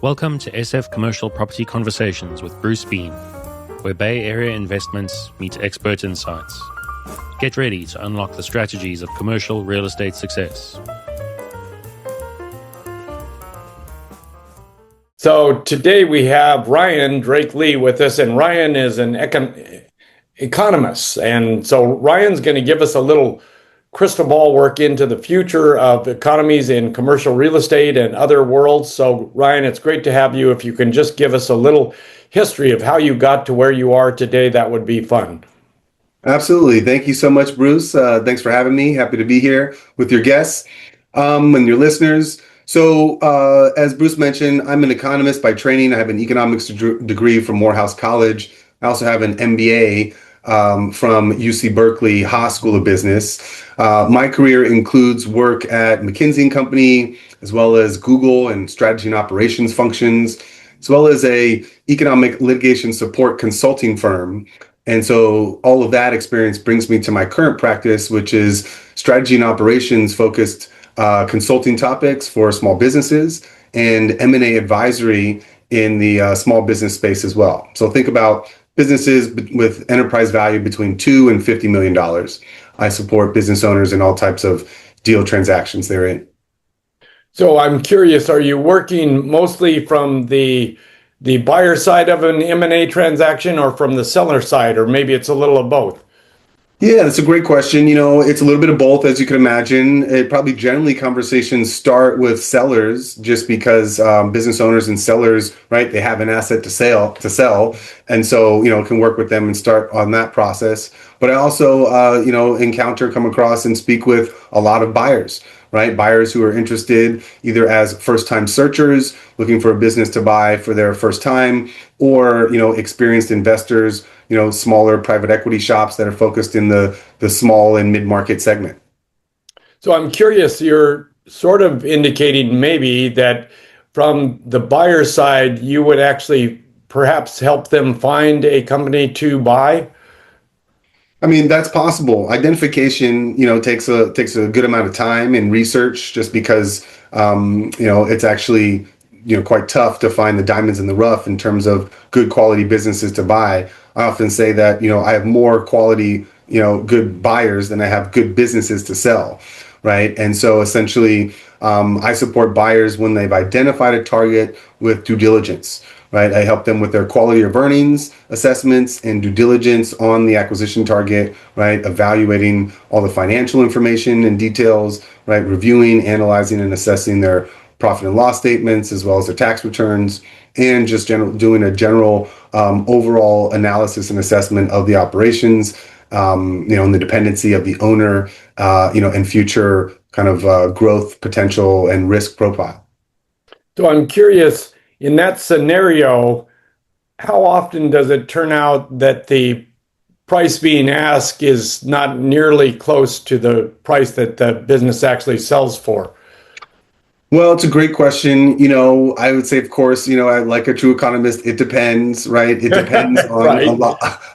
Welcome to SF Commercial Property Conversations with Bruce Bean, where Bay Area investments meet expert insights. Get ready to unlock the strategies of commercial real estate success. So today we have Ryan Drake Lee with us, and Ryan is an economist. And so Ryan's going to give us a little crystal ball work into the future of economies in commercial real estate and other worlds. So Ryan, it's great to have you. If you can just give us a little history of how you got to where you are today, that would be fun. Absolutely. Thank you so much, Bruce. Thanks for having me. Happy to be here with your guests and your listeners. So as Bruce mentioned, I'm an economist by training. I have an economics degree from Morehouse College. I also have an MBA from UC Berkeley Haas School of Business. My career includes work at McKinsey & Company, as well as Google and strategy and operations functions, as well as a economic litigation support consulting firm. And so all of that experience brings me to my current practice, which is strategy and operations focused consulting topics for small businesses and M&A advisory in the small business space as well. So think about businesses with enterprise value between $2 and $50 million. I support business owners in all types of deal transactions they're in. So I'm curious, are you working mostly from the buyer side of an M&A transaction or from the seller side, or maybe it's a little of both? Yeah, that's a great question. It's a little bit of both, as you can imagine. It probably generally conversations start with sellers just because business owners and sellers, right, they have an asset to sell. And so, can work with them and start on that process. But I also, come across and speak with a lot of buyers, right? Buyers who are interested either as first-time searchers looking for a business to buy for their first time, or, experienced investors, smaller private equity shops that are focused in the small and mid-market segment. So I'm curious, you're sort of indicating maybe that from the buyer side, you would actually perhaps help them find a company to buy? I mean, that's possible. Identification, takes a good amount of time and research just because, it's actually, quite tough to find the diamonds in the rough in terms of good quality businesses to buy. I often say that, I have more quality, good buyers than I have good businesses to sell, right? And so essentially, I support buyers when they've identified a target with due diligence, right? I help them with their quality of earnings assessments and due diligence on the acquisition target, right? Evaluating all the financial information and details, right? Reviewing, analyzing, and assessing their profit and loss statements, as well as their tax returns, and just doing a general overall analysis and assessment of the operations, and the dependency of the owner, and future kind of growth potential and risk profile. So I'm curious, in that scenario, how often does it turn out that the price being asked is not nearly close to the price that the business actually sells for? Well, it's a great question. I would say, of course, like a true economist, it depends, right? It depends on Right.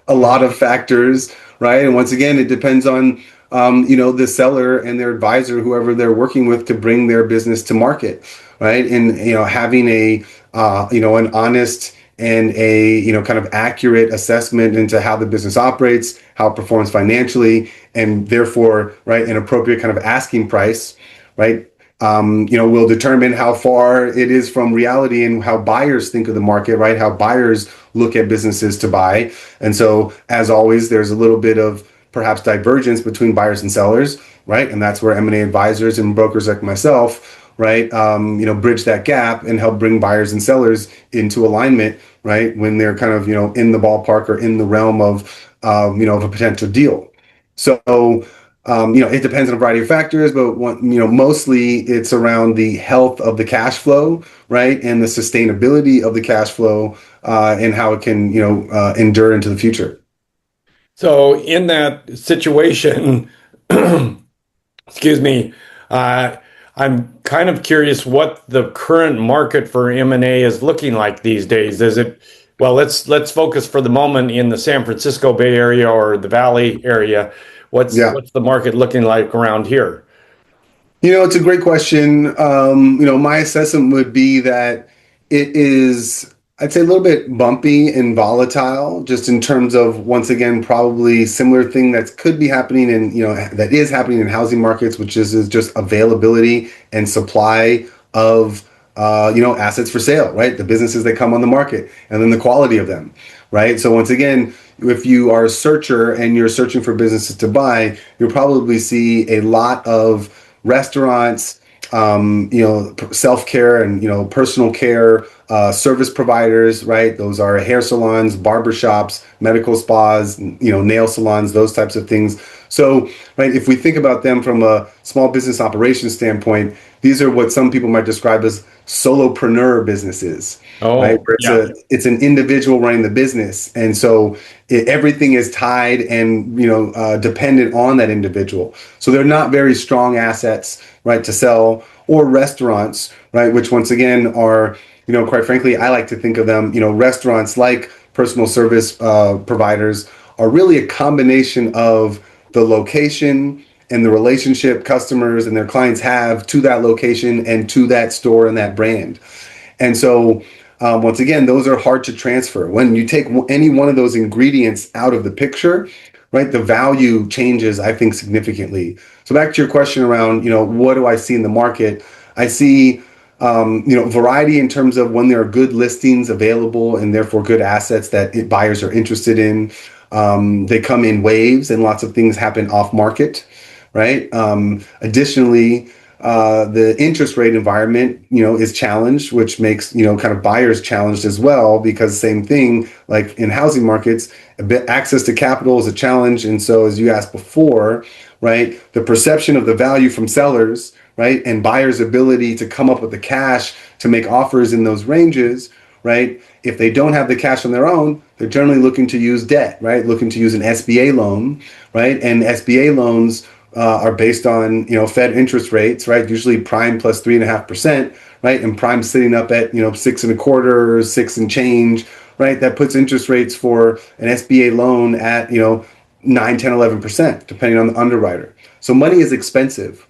a lot of factors, right? And once again, it depends on, the seller and their advisor, whoever they're working with to bring their business to market, right? And, having an honest and a, kind of accurate assessment into how the business operates, how it performs financially, and therefore, right, an appropriate kind of asking price, right? Will determine how far it is from reality and how buyers think of the market, right? How buyers look at businesses to buy. And so, as always, there's a little bit of perhaps divergence between buyers and sellers, right? And that's where M&A advisors and brokers like myself, right, bridge that gap and help bring buyers and sellers into alignment, right, when they're kind of, in the ballpark or in the realm of a potential deal. So, it depends on a variety of factors, but mostly it's around the health of the cash flow, right, and the sustainability of the cash flow, and how it can, endure into the future. So in that situation, excuse me, I'm kind of curious what the current market for M&A is looking like these days. Well, let's focus for the moment in the San Francisco Bay Area or the Valley area. What's the market looking like around here? It's a great question. My assessment would be that It is, I'd say, a little bit bumpy and volatile, just in terms of, once again, probably similar thing that could be happening in, that is happening in housing markets, which is just availability and supply of, assets for sale, right? The businesses that come on the market, and then the quality of them, right? So once again, if you are a searcher and you're searching for businesses to buy, you'll probably see a lot of restaurants, self-care and, personal care, service providers, right? Those are hair salons, barbershops, medical spas, nail salons, those types of things. So, right, if we think about them from a small business operations standpoint, these are what some people might describe as solopreneur businesses, right? Oh, Where yeah. it's an individual running the business, and so everything is tied and dependent on that individual. So they're not very strong assets, right, to sell. Or restaurants, right, which once again are, quite frankly, I like to think of them, restaurants like personal service providers are really a combination of the location and the relationship customers and their clients have to that location and to that store and that brand. And so, once again, those are hard to transfer. When you take any one of those ingredients out of the picture, right, the value changes, I think, significantly. So back to your question around, what do I see in the market? I see, variety in terms of when there are good listings available and therefore good assets that buyers are interested in. They come in waves and lots of things happen off market, right? Additionally, the interest rate environment, is challenged, which makes, kind of buyers challenged as well, because same thing, like in housing markets, access to capital is a challenge. And so, as you asked before, right, the perception of the value from sellers, right, and buyers' ability to come up with the cash to make offers in those ranges, right? If they don't have the cash on their own, they're generally looking to use debt, right? Looking to use an SBA loan, right? And SBA loans are based on, Fed interest rates, right? Usually prime plus 3.5%, right? And prime sitting up at, 6.25, 6 and change, right? That puts interest rates for an SBA loan at, 9, 10, 11%, depending on the underwriter. So money is expensive.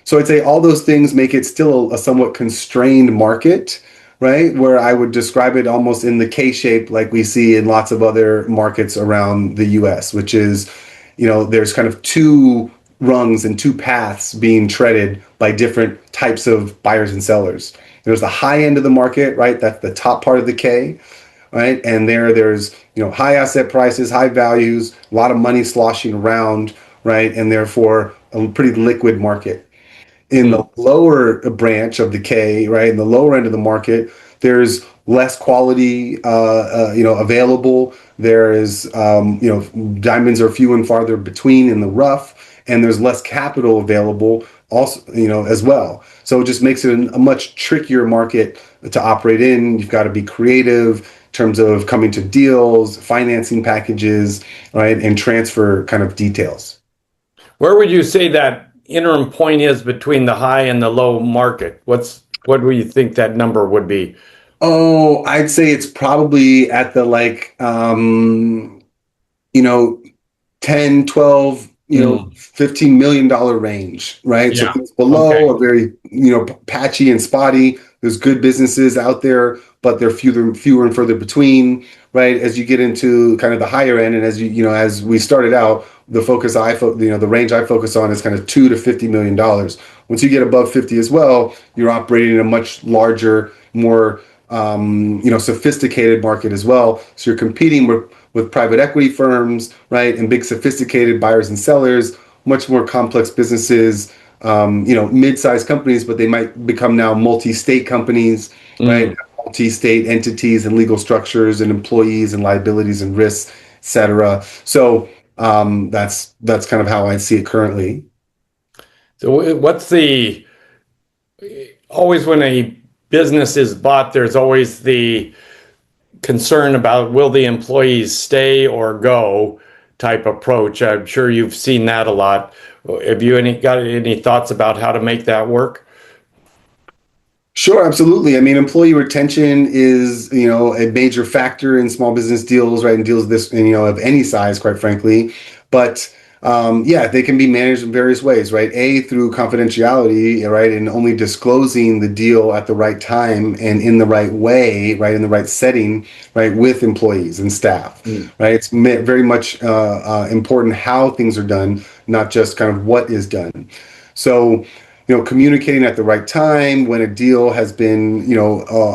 So I'd say all those things make it still a somewhat constrained market, right? Where I would describe it almost in the K shape, like we see in lots of other markets around the US, which is, there's kind of two rungs and two paths being treaded by different types of buyers and sellers. There's the high end of the market, right? That's the top part of the K, right? And there's, high asset prices, high values, a lot of money sloshing around, right? And therefore a pretty liquid market. In the lower branch of the K, right, in the lower end of the market, there's less quality, available. There is, diamonds are few and farther between in the rough, and there's less capital available also, as well. So it just makes it a much trickier market to operate in. You've got to be creative in terms of coming to deals, financing packages, right, and transfer kind of details. Where would you say that interim point is between the high and the low market? What do you think that number would be? Oh, I'd say it's probably at the 10, 12, $15 million range, right? So Yeah. things below Okay. are very, patchy and spotty. There's good businesses out there, but they're fewer and further between, right? As you get into kind of the higher end, and as we started out, the range I focus on is kind of $2 to $50 million. Once you get above 50 as well, you're operating in a much larger, more sophisticated market as well. So you're competing with private equity firms, right, and big sophisticated buyers and sellers, much more complex businesses, mid-sized companies, but they might become now multi-state companies, right? Multi-state entities and legal structures and employees and liabilities and risks, et cetera. So that's kind of how I see it currently. So always when a business is bought, there's always the concern about will the employees stay or go type approach. I'm sure you've seen that a lot. Have you got any thoughts about how to make that work? Sure, absolutely. I mean, employee retention is, a major factor in small business deals, right? And deals of any size, quite frankly. But Yeah, they can be managed in various ways, right? A, through confidentiality, right, and only disclosing the deal at the right time and in the right way, right, in the right setting, right, with employees and staff, right? It's very much important how things are done, not just kind of what is done. So, communicating at the right time when a deal has been,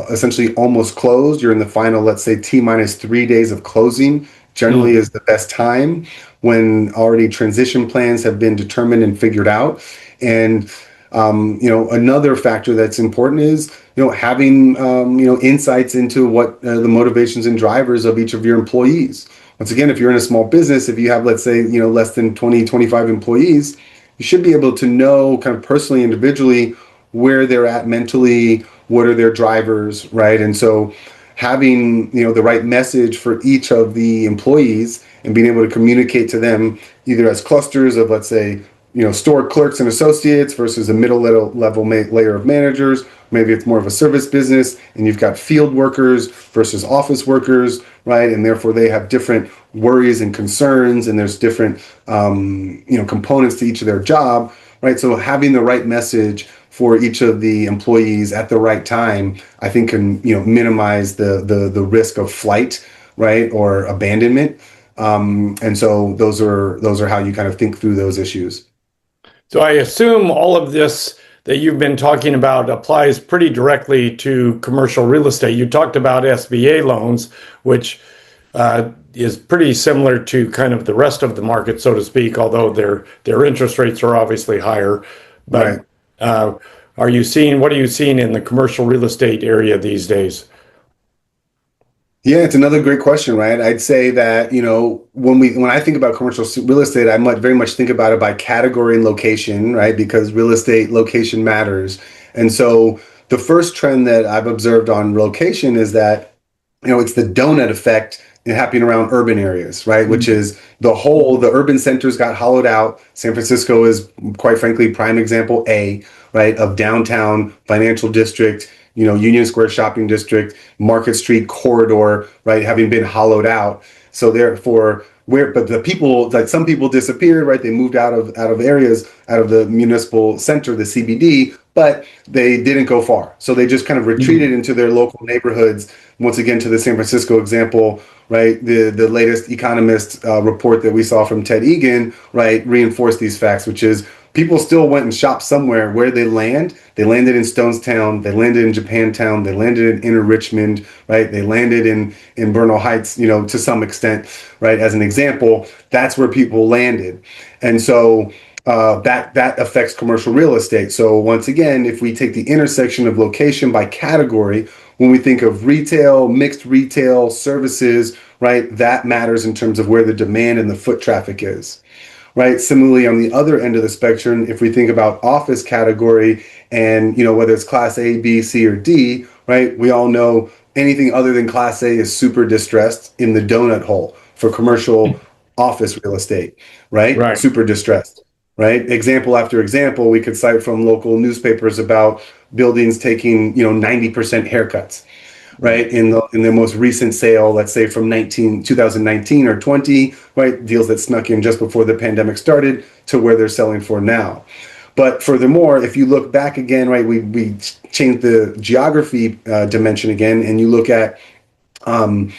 essentially almost closed. You're in the final, let's say, T minus 3 days of closing, generally is the best time when already transition plans have been determined and figured out. And another factor that's important is having insights into what the motivations and drivers of each of your employees. Once again, if you're in a small business, if you have, let's say, less than 20, 25 employees, you should be able to know kind of personally, individually, where they're at mentally, what are their drivers, right? And so having the right message for each of the employees and being able to communicate to them either as clusters of, let's say, store clerks and associates versus a middle level layer of managers. Maybe it's more of a service business and you've got field workers versus office workers, right? And therefore they have different worries and concerns, and there's different components to each of their job, right? So having the right message for each of the employees at the right time, I think can minimize the risk of flight, right, or abandonment. And so those are how you kind of think through those issues. So I assume all of this that you've been talking about applies pretty directly to commercial real estate. You talked about SBA loans, which is pretty similar to kind of the rest of the market, so to speak, although their interest rates are obviously higher. But what are you seeing in the commercial real estate area these days? Yeah, it's another great question, right? I'd say that, when I think about commercial real estate, I very much think about it by category and location, right? Because real estate location matters. And so the first trend that I've observed on location is that, it's the donut effect happening around urban areas, right? Which is the urban centers got hollowed out. San Francisco is, quite frankly, prime example A, right, of downtown financial district, Union Square shopping district, Market Street corridor, right, having been hollowed out. So therefore, but the people, like some people disappeared, right? They moved out of areas, out of the municipal center, the CBD, but they didn't go far. So they just kind of retreated into their local neighborhoods. Once again, to the San Francisco example, right? The latest economist report that we saw from Ted Egan, right, reinforced these facts, which is people still went and shopped somewhere. Where they land, they landed in Stonestown, they landed in Japantown, they landed in Inner Richmond, right? They landed in Bernal Heights, to some extent, right? As an example, that's where people landed. And so that affects commercial real estate. So once again, if we take the intersection of location by category, when we think of retail, mixed retail, services, right, that matters in terms of where the demand and the foot traffic is. Right. Similarly, on the other end of the spectrum, if we think about office category and, whether it's class A, B, C, or D, right, we all know anything other than class A is super distressed in the donut hole for commercial office real estate, right? Right. Super distressed, right? Example after example, we could cite from local newspapers about buildings taking, 90% haircuts. Right, in the most recent sale, let's say from 2019 or 20, right, deals that snuck in just before the pandemic started to where they're selling for now. But furthermore, if you look back again, right, we changed the geography dimension again, and you look at kind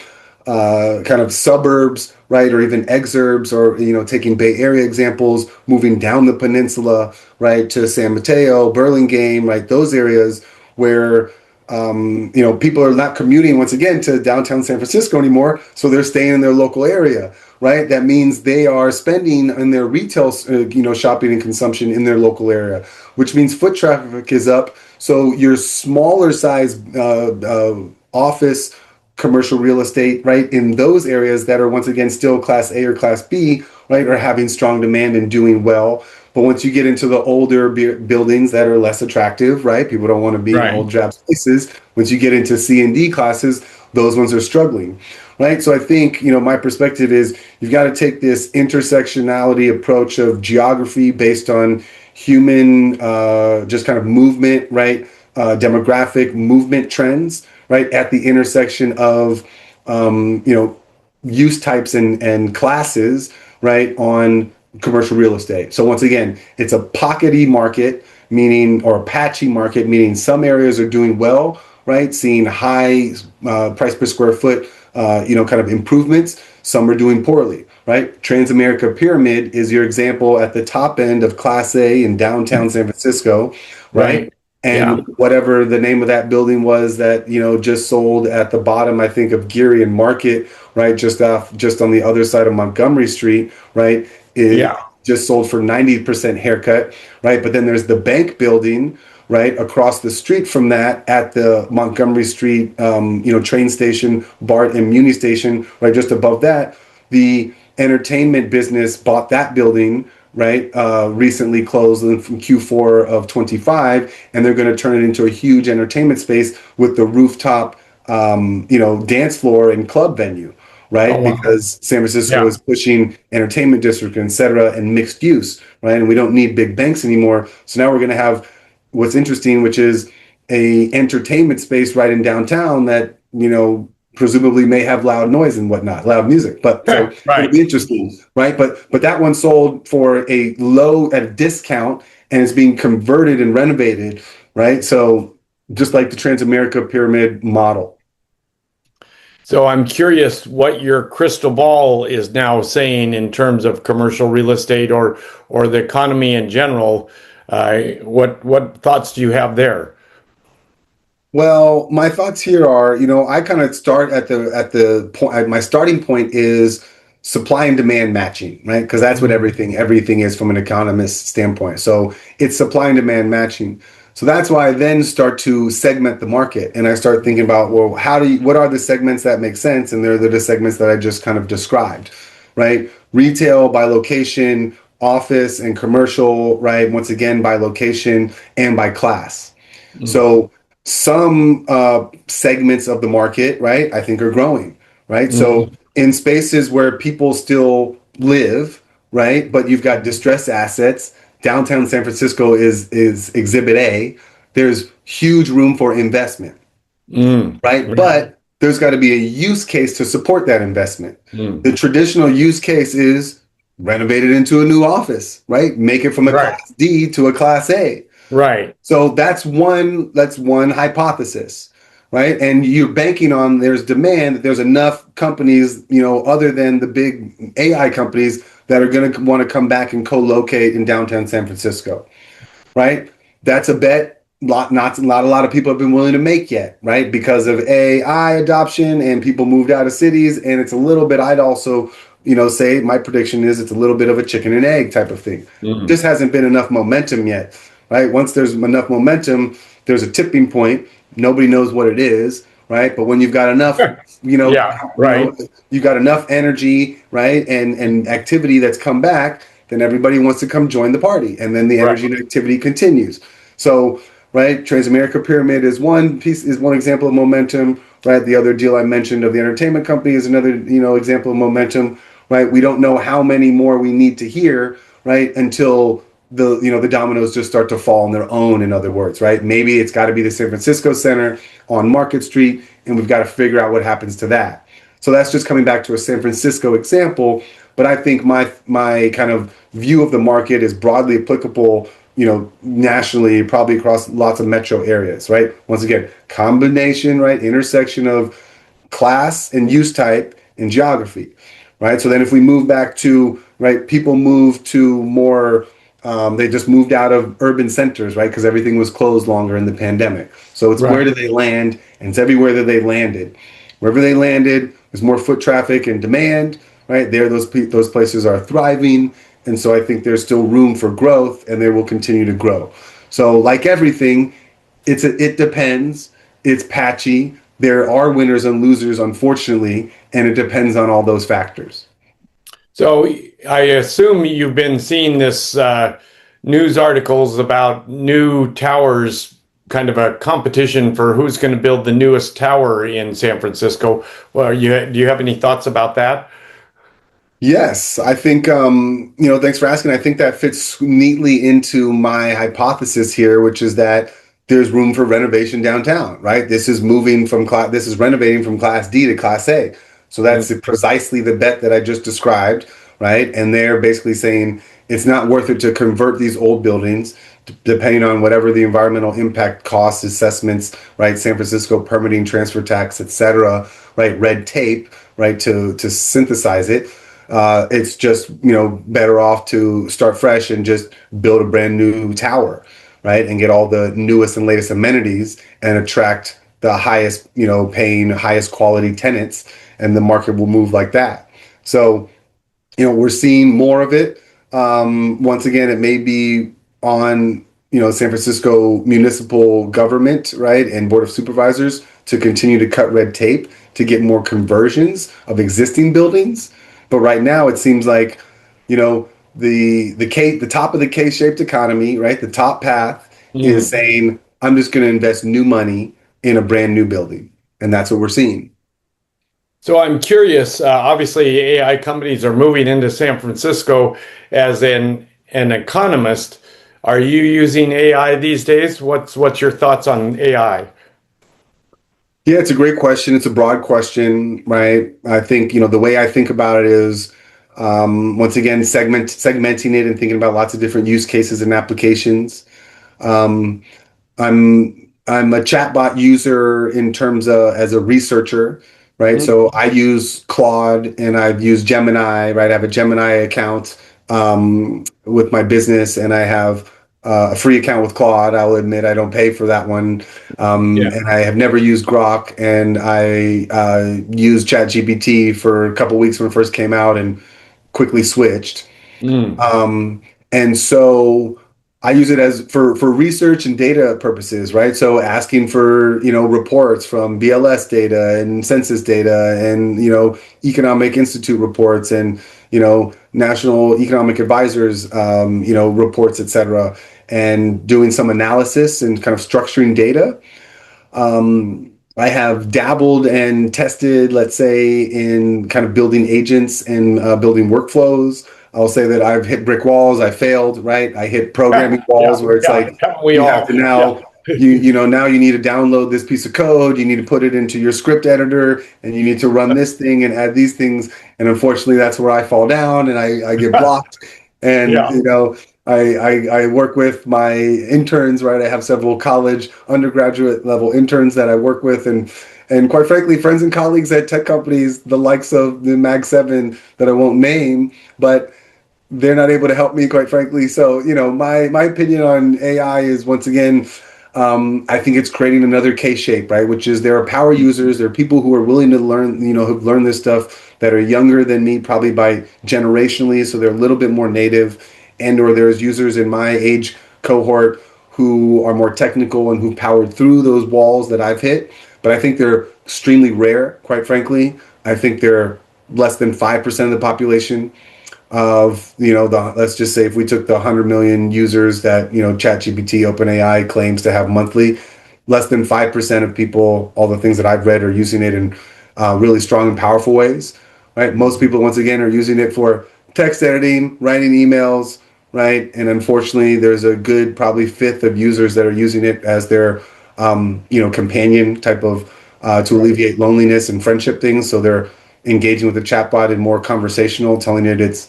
of suburbs, right, or even exurbs, or taking Bay Area examples, moving down the peninsula, right, to San Mateo, Burlingame, right, those areas where people are not commuting once again to downtown San Francisco anymore, so they're staying in their local area, right? That means they are spending in their retail, shopping and consumption in their local area, which means foot traffic is up. So your smaller size office, commercial real estate, right, in those areas that are once again still class A or class B, right, are having strong demand and doing well. But once you get into the older buildings that are less attractive, right? People don't want to be in old drab spaces. Once you get into C and D classes, those ones are struggling, right? So I think, my perspective is you've got to take this intersectionality approach of geography based on human, just kind of movement, right? Demographic movement trends, right? At the intersection of, use types and classes, right, on commercial real estate. So once again, it's a pockety market, meaning, or a patchy market, meaning some areas are doing well, right? Seeing high price per square foot, kind of improvements. Some are doing poorly, right? Transamerica Pyramid is your example at the top end of Class A in downtown San Francisco, right? Right. Yeah. And whatever the name of that building was that, just sold at the bottom, I think, of Geary and Market, right? Just on the other side of Montgomery Street, right? It Yeah. just sold for 90% haircut, right? But then there's the bank building, right, across the street from that at the Montgomery Street, train station, BART and Muni station, right, just above that. The entertainment business bought that building, right, recently closed in Q4 of 25, and they're going to turn it into a huge entertainment space with the rooftop, dance floor and club venue, right? Oh, wow. Because San Francisco Yeah. is pushing entertainment district, et cetera, and mixed use, right? And we don't need big banks anymore. So now we're going to have what's interesting, which is a entertainment space right in downtown that, presumably may have loud noise and whatnot, loud music. But so Right. it'll be interesting, right? But that one sold for at a discount, and it's being converted and renovated, right? So just like the Transamerica Pyramid model. So I'm curious what your crystal ball is now saying in terms of commercial real estate or the economy in general. What thoughts do you have there? Well, my thoughts here are, I kind of start at the point. My starting point is supply and demand matching, right? Because that's what everything is from an economist standpoint. So it's supply and demand matching. So that's why I then start to segment the market, and I start thinking about, well, what are the segments that make sense? And they're the segments that I just kind of described, right? Retail by location, office and commercial, right? Once again, by location and by class. So some segments of the market, right, I think are growing, right? So in spaces where people still live, right, but you've got distressed assets, downtown San Francisco is exhibit A, there's huge room for investment, right? But there's got to be a use case to support that investment. The traditional use case is renovate it into a new office, right? Make it from a Class D to a Class A. Right. So that's one hypothesis, right? And you're banking on there's demand, that there's enough companies, other than the big AI companies that are going to want to come back and co-locate in downtown San Francisco, right? That's a bet not a lot of people have been willing to make yet, right? Because of AI adoption and people moved out of cities, and it's a little bit, I'd also say my prediction is it's a little bit of a chicken and egg type of thing. Just hasn't been enough momentum yet. Right. Once there's enough momentum, there's a tipping point. Nobody knows what it is. Right. But when you've got enough, you've got enough energy, right, and activity that's come back, then everybody wants to come join the party. And then the energy and activity continues. So, right, Transamerica Pyramid is one example of momentum. Right. The other deal I mentioned of the entertainment company is another, example of momentum. Right. We don't know how many more we need to hear, right, until the dominoes just start to fall on their own, in other words, right? Maybe it's got to be the San Francisco Center on Market Street, and we've got to figure out what happens to that. So that's just coming back to a San Francisco example, but I think my kind of view of the market is broadly applicable, nationally, probably across lots of metro areas, right? Once again, combination, right, intersection of class and use type and geography, right? So then if we move back to, right, people move to more they just moved out of urban centers, right? Because everything was closed longer in the pandemic. So it's where did they land? And it's everywhere that they landed. Wherever they landed, there's more foot traffic and demand, right? Those places are thriving. And so I think there's still room for growth, and they will continue to grow. So like everything, it depends. It's patchy. There are winners and losers, unfortunately, and it depends on all those factors. So I assume you've been seeing this news articles about new towers, kind of a competition for who's going to build the newest tower in San Francisco. Well, do you have any thoughts about that? Yes, I think, thanks for asking. I think that fits neatly into my hypothesis here, which is that there's room for renovation downtown, right? This is renovating from Class D to Class A. So that's precisely the bet that I just described, right? And they're basically saying it's not worth it to convert these old buildings, depending on whatever the environmental impact cost assessments, right? San Francisco permitting, transfer tax, et cetera, right? Red tape, right? To synthesize it. It's just, better off to start fresh and just build a brand new tower, right? And get all the newest and latest amenities and attract the highest, paying, highest quality tenants, and the market will move like that. So, we're seeing more of it. Once again, it may be on, San Francisco municipal government, right, and board of supervisors to continue to cut red tape to get more conversions of existing buildings. But right now, it seems like, the top of the K-shaped economy, right, the top path is saying, I'm just going to invest new money in a brand new building, and that's what we're seeing. So I'm curious. Obviously, AI companies are moving into San Francisco. As an economist, are you using AI these days? What's your thoughts on AI? Yeah, it's a great question. It's a broad question, right? I think, the way I think about it is, once again, segmenting it and thinking about lots of different use cases and applications. Um, I'm a chatbot user in terms of as a researcher, right? Mm, So I use Claude and I've used Gemini, right? I have a Gemini account with my business, and I have a free account with Claude. I'll admit I don't pay for that one, yeah. and I have never used Grok, and I used ChatGPT for a couple weeks when it first came out, and quickly switched. Mm, Um, and so I use it as for research and data purposes, right? So asking for, reports from BLS data and census data and, economic institute reports and, national economic advisors, reports, et cetera, and doing some analysis and kind of structuring data. I have dabbled and tested, let's say, in kind of building agents and building workflows. I'll say that I've hit brick walls. I failed, right? I hit programming yeah, walls where it's yeah, like haven't we you have all? to Yeah. now now you need to download this piece of code. You need to put it into your script editor, and you need to run this thing and add these things. And unfortunately, that's where I fall down and I get blocked. And Yeah. I work with my interns, right? I have several college undergraduate level interns that I work with, and quite frankly, friends and colleagues at tech companies, the likes of the Mag 7 that I won't name, but they're not able to help me, quite frankly. So, my opinion on AI is, once again, I think it's creating another K-shape, right? Which is there are power users, there are people who are willing to learn, who've learned this stuff that are younger than me, probably by generationally, so they're a little bit more native, and or there's users in my age cohort who are more technical and who've powered through those walls that I've hit. But I think they're extremely rare, quite frankly. I think they're less than 5% of the population of let's just say if we took the 100 million users that ChatGPT OpenAI claims to have monthly, less than 5% of people, all the things that I've read, are using it in really strong and powerful ways, right? Most people, once again, are using it for text editing, writing emails, right? And unfortunately, there's a good probably fifth of users that are using it as their companion type of to alleviate loneliness and friendship things. So they're engaging with the chatbot in more conversational, telling it its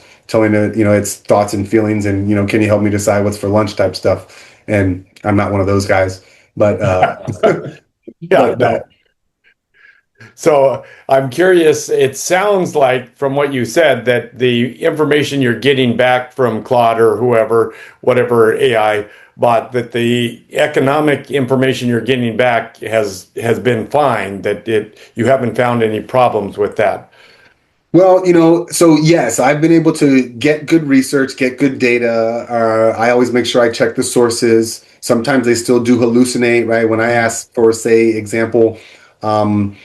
thoughts and feelings, and can you help me decide what's for lunch type stuff. And I'm not one of those guys, but Yeah, no. So I'm curious, it sounds like from what you said that the information you're getting back from Claude or whoever, whatever AI bot, that the economic information you're getting back has been fine, that you haven't found any problems with that. well, so yes, I've been able to get good research, get good data. I always make sure I check the sources. Sometimes they still do hallucinate, right? When I ask for, say, example, um,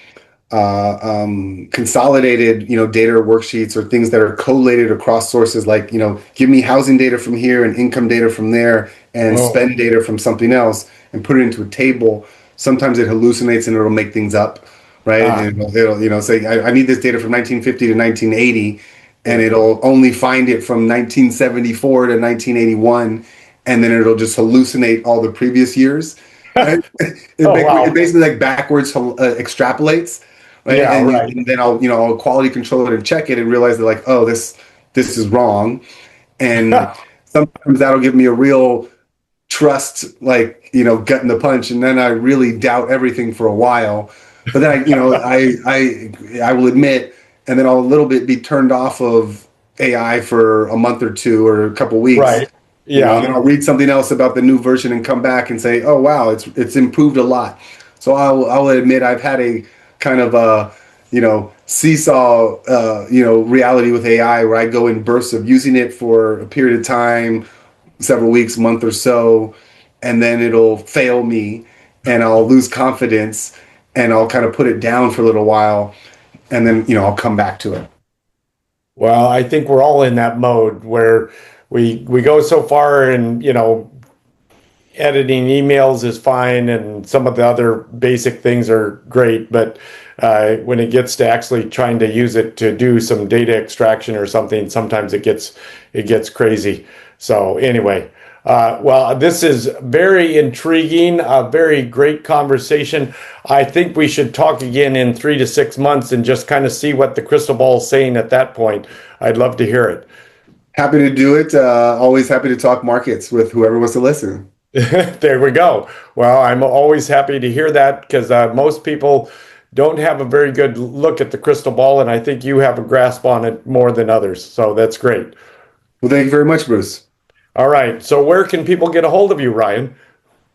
consolidated, data or worksheets or things that are collated across sources, like, give me housing data from here and income data from there and Oh, spend data from something else and put it into a table. Sometimes it hallucinates and it'll make things up, right? ah, And it'll say, I need this data from 1950 to 1980, and yeah. it'll only find it from 1974 to 1981, and then it'll just hallucinate all the previous years. Right? Oh, It wow. basically like backwards extrapolates, right? Yeah, right. And then I'll quality control it and check it and realize that, like, oh, this this is wrong. And sometimes that'll give me a real trust, like, gut in the punch. And then I really doubt everything for a while. But then I will admit, and then I'll a little bit be turned off of AI for a month or two or a couple weeks. Right. Yeah. And then I'll read something else about the new version and come back and say, oh, wow, it's improved a lot. So I'll admit I've had a kind of a, seesaw, reality with AI where I go in bursts of using it for a period of time, several weeks, month or so, and then it'll fail me and I'll lose confidence and I'll kind of put it down for a little while. And then, I'll come back to it. Well, I think we're all in that mode where we go so far and, editing emails is fine and some of the other basic things are great, but when it gets to actually trying to use it to do some data extraction or something, sometimes it gets crazy. So anyway, well, this is very intriguing, a very great conversation. I think we should talk again in 3 to 6 months and just kind of see what the crystal ball is saying at that point. I'd love to hear it. Happy to do it. Always happy to talk markets with whoever wants to listen. There we go. Well, I'm always happy to hear that because most people don't have a very good look at the crystal ball, and I think you have a grasp on it more than others. So that's great. Well, thank you very much, Bruce. All right. So where can people get a hold of you, Ryan?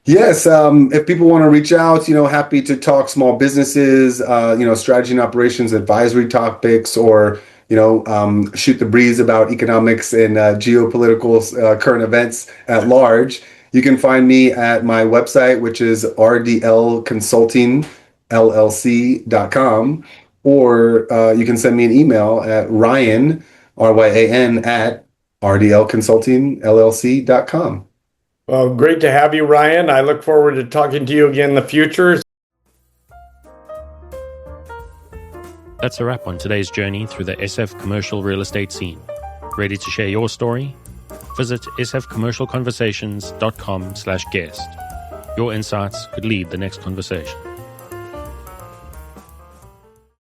Yes, if people want to reach out, happy to talk small businesses, strategy and operations advisory topics, or shoot the breeze about economics and geopolitical current events at large. You can find me at my website, which is rdlconsultingllc.com, or you can send me an email at Ryan, RYAN, at rdlconsultingllc.com. Well, great to have you, Ryan. I look forward to talking to you again in the future. That's a wrap on today's journey through the SF commercial real estate scene. Ready to share your story? Visit sfcommercialconversations.com/guest. Your insights could lead the next conversation.